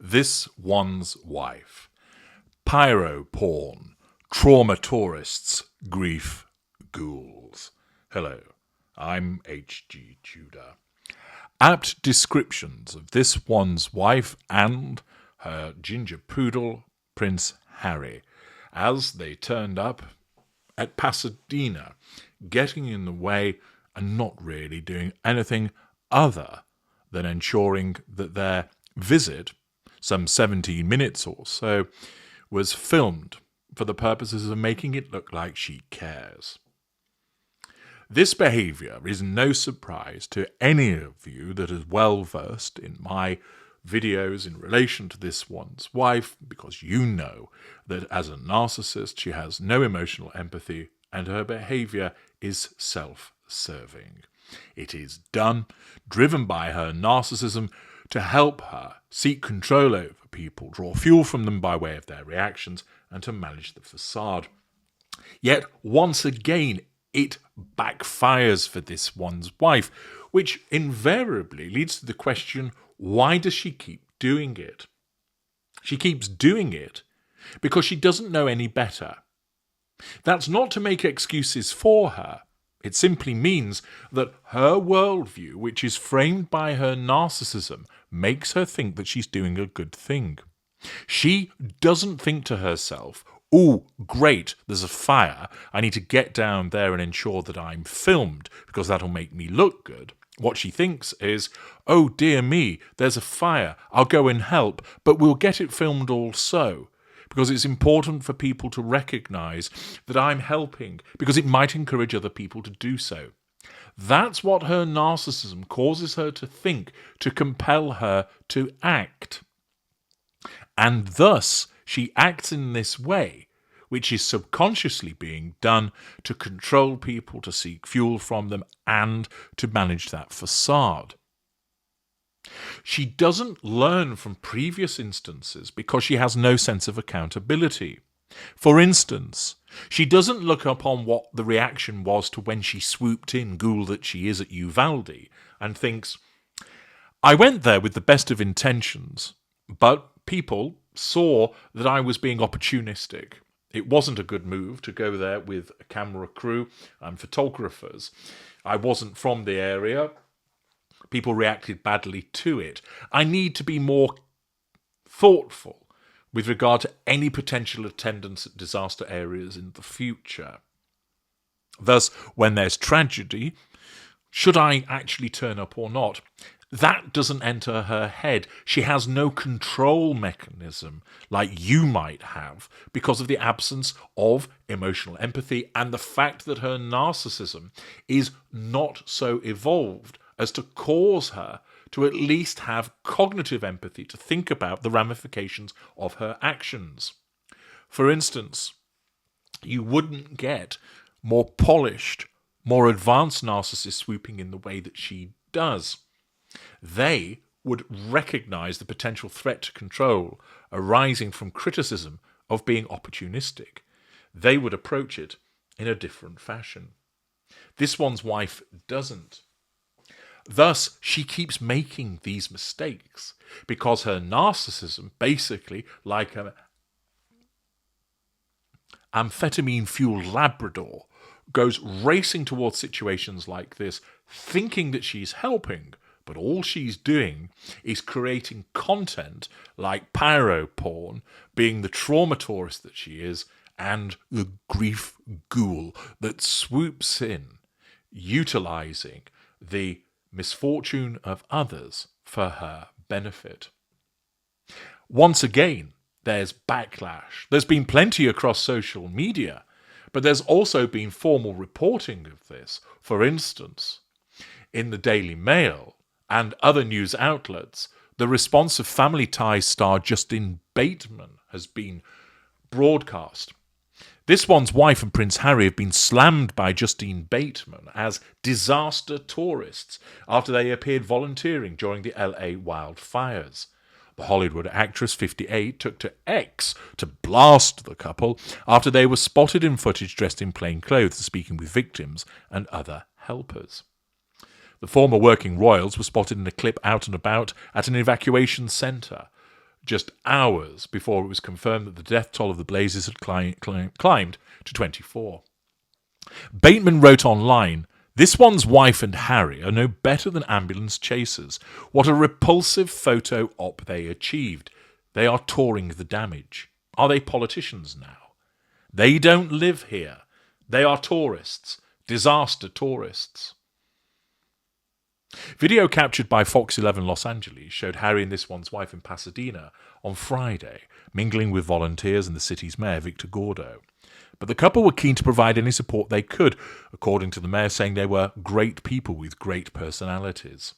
This One's Wife, Pyro Porn, Trauma Tourists, Grief, Ghouls. Hello, I'm H.G. Tudor. Apt descriptions of this one's wife and her ginger poodle, Prince Harry, as they turned up at Pasadena, getting in the way and not really doing anything other than ensuring that their visit, some 17 minutes or so, was filmed for the purposes of making it look like she cares. This behaviour is no surprise to any of you that is well versed in my videos in relation to this one's wife, because you know that as a narcissist she has no emotional empathy and her behaviour is self-serving. It is done, driven by her narcissism, to help her seek control over people, draw fuel from them by way of their reactions, and to manage the facade. Yet, once again, it backfires for this one's wife, which invariably leads to the question, why does she keep doing it? She keeps doing it because she doesn't know any better. That's not to make excuses for her. It simply means that her worldview, which is framed by her narcissism, makes her think that she's doing a good thing. She doesn't think to herself, "Oh, great, there's a fire. I need to get down there and ensure that I'm filmed because that'll make me look good." What she thinks is, "Oh dear me, there's a fire. I'll go and help, but we'll get it filmed also, because it's important for people to recognise that I'm helping, because it might encourage other people to do so." That's what her narcissism causes her to think, to compel her to act. And thus she acts in this way, which is subconsciously being done to control people, to seek fuel from them, and to manage that facade. She doesn't learn from previous instances because she has no sense of accountability. For instance, she doesn't look upon what the reaction was to when she swooped in, ghoul that she is, at Uvalde, and thinks, "I went there with the best of intentions, but people saw that I was being opportunistic. It wasn't a good move to go there with a camera crew and photographers. I wasn't from the area. People reacted badly to it. I need to be more thoughtful with regard to any potential attendance at disaster areas in the future. Thus, when there's tragedy, should I actually turn up or not?" That doesn't enter her head. She has no control mechanism like you might have because of the absence of emotional empathy and the fact that her narcissism is not so evolved as to cause her to at least have cognitive empathy, to think about the ramifications of her actions. For instance, you wouldn't get more polished, more advanced narcissists swooping in the way that she does. They would recognise the potential threat to control arising from criticism of being opportunistic. They would approach it in a different fashion. This one's wife doesn't. Thus, she keeps making these mistakes because her narcissism, basically like an amphetamine-fueled Labrador, goes racing towards situations like this, thinking that she's helping, but all she's doing is creating content like Pyro porn, being the trauma tourist that she is, and the grief ghoul that swoops in, utilising the misfortune of others for her benefit. Once again, there's backlash. There's been plenty across social media, but there's also been formal reporting of this. For instance, in the Daily Mail and other news outlets, the response of Family Ties star Justine Bateman has been broadcast. This one's wife and Prince Harry have been slammed by Justine Bateman as disaster tourists after they appeared volunteering during the LA wildfires. The Hollywood actress, 58, took to X to blast the couple after they were spotted in footage dressed in plain clothes speaking with victims and other helpers. The former working royals were spotted in a clip out and about at an evacuation centre, just hours before it was confirmed that the death toll of the blazes had climbed to 24. Bateman wrote online, "This one's wife and Harry are no better than ambulance chasers. What a repulsive photo op they achieved. They are touring the damage. Are they politicians now? They don't live here. They are tourists. Disaster tourists." Video captured by Fox 11 Los Angeles showed Harry and this one's wife in Pasadena on Friday, mingling with volunteers and the city's mayor, Victor Gordo. But the couple were keen to provide any support they could, according to the mayor, saying they were great people with great personalities.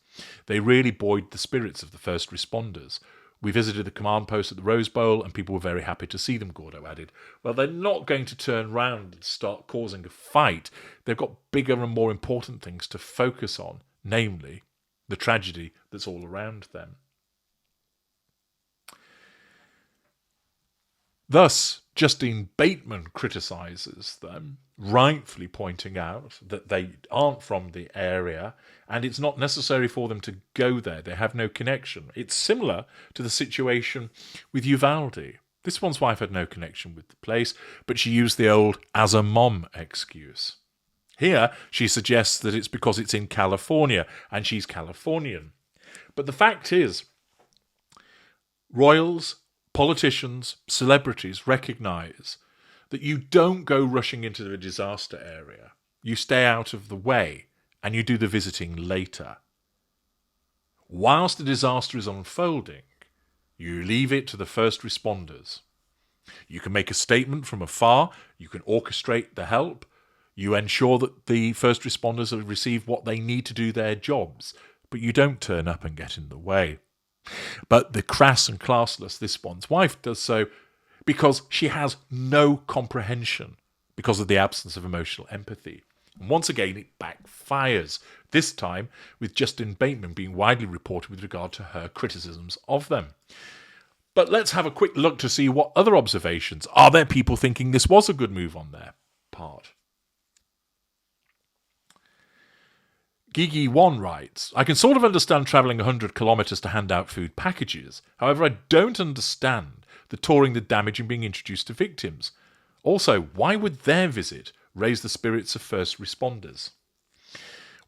They really buoyed the spirits of the first responders. "We visited the command post at the Rose Bowl and people were very happy to see them," Gordo added. Well, they're not going to turn round and start causing a fight. They've got bigger and more important things to focus on, namely the tragedy that's all around them. Thus, Justine Bateman criticises them, rightfully pointing out that they aren't from the area and it's not necessary for them to go there. They have no connection. It's similar to the situation with Uvalde. This one's wife had no connection with the place, but she used the old "as a mom" excuse. Here, she suggests that it's because it's in California and she's Californian. But the fact is, royals, politicians, celebrities recognise that you don't go rushing into the disaster area. You stay out of the way and you do the visiting later. Whilst the disaster is unfolding, you leave it to the first responders. You can make a statement from afar, you can orchestrate the help, you ensure that the first responders have received what they need to do their jobs, but you don't turn up and get in the way. But the crass and classless this one's wife does so because she has no comprehension because of the absence of emotional empathy. And once again, it backfires, this time with Justine Bateman being widely reported with regard to her criticisms of them. But let's have a quick look to see what other observations. Are there people thinking this was a good move on their part? Gigi1 writes, "I can sort of understand travelling 100 kilometres to hand out food packages. However, I don't understand the touring the damage and being introduced to victims. Also, why would their visit raise the spirits of first responders?"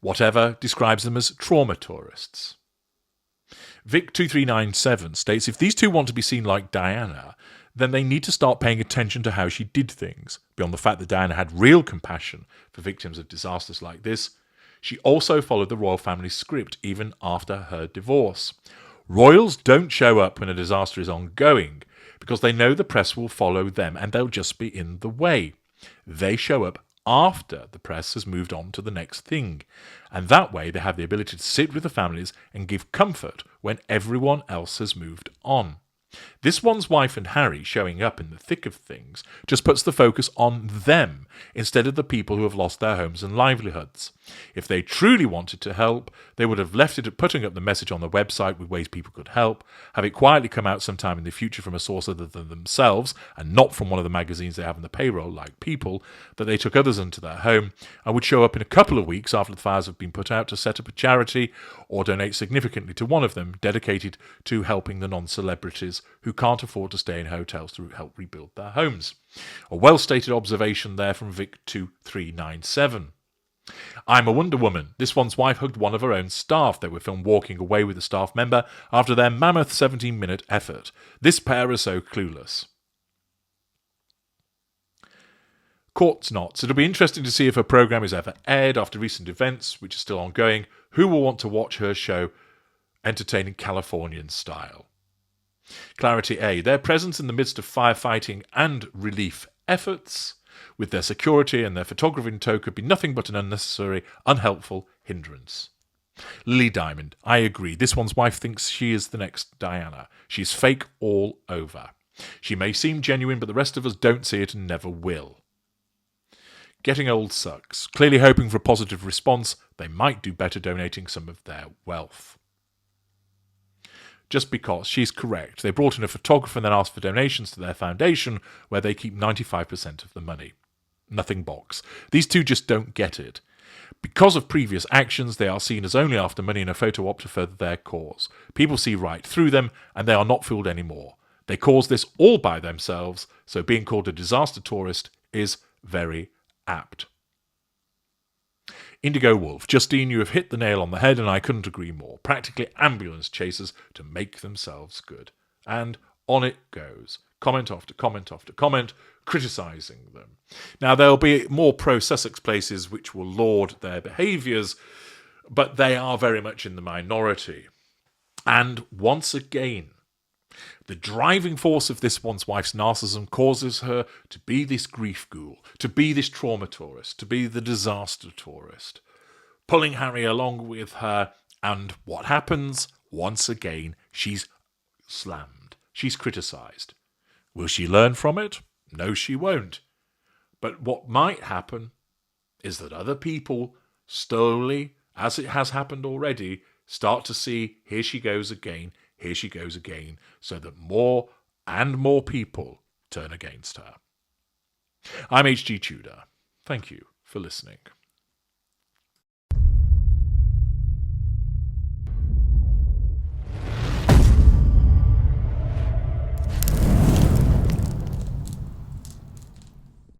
Whatever describes them as trauma tourists. Vic2397 states, "If these two want to be seen like Diana, then they need to start paying attention to how she did things. Beyond the fact that Diana had real compassion for victims of disasters like this, she also followed the royal family's script even after her divorce. Royals don't show up when a disaster is ongoing because they know the press will follow them and they'll just be in the way. They show up after the press has moved on to the next thing, and that way they have the ability to sit with the families and give comfort when everyone else has moved on. This one's wife and Harry showing up in the thick of things just puts the focus on them instead of the people who have lost their homes and livelihoods. If they truly wanted to help, they would have left it at putting up the message on the website with ways people could help, have it quietly come out sometime in the future from a source other than themselves and not from one of the magazines they have on the payroll, like People, that they took others into their home, and would show up in a couple of weeks after the fires have been put out to set up a charity or donate significantly to one of them dedicated to helping the non-celebrities who can't afford to stay in hotels to help rebuild their homes." A well-stated observation there from Vic2397. "I'm a Wonder Woman. This one's wife hugged one of her own staff. They were filmed walking away with a staff member after their mammoth 17-minute effort. This pair are so clueless." Court's Knots. "It'll be interesting to see if her programme is ever aired after recent events, which are still ongoing. Who will want to watch her show entertaining Californian style?" Clarity A. "Their presence in the midst of firefighting and relief efforts, with their security and their photography in tow, could be nothing but an unnecessary, unhelpful hindrance." Lily Diamond. "I agree. This one's wife thinks she is the next Diana. She's fake all over. She may seem genuine, but the rest of us don't see it and never will." Getting Old sucks. "Clearly hoping for a positive response. They might do better donating some of their wealth." Just because, she's correct. They brought in a photographer and then asked for donations to their foundation, where they keep 95% of the money. Nothing box. These two just don't get it. Because of previous actions, they are seen as only after money and a photo op to further their cause. People see right through them, and they are not fooled anymore. They caused this all by themselves, so being called a disaster tourist is very apt. Indigo Wolf, Justine, you have hit the nail on the head, and I couldn't agree more. Practically ambulance chasers to make themselves good. And on it goes. Comment after comment after comment, criticising them. Now, there'll be more pro-Sussex places which will laud their behaviours, but they are very much in the minority. And once again, the driving force of this once wife's narcissism causes her to be this grief ghoul, to be this trauma tourist, to be the disaster tourist, pulling Harry along with her. And what happens? Once again, she's slammed. She's criticised. Will she learn from it? No, she won't. But what might happen is that other people slowly, as it has happened already, start to see, here she goes again, so that more and more people turn against her. I'm H.G. Tudor. Thank you for listening.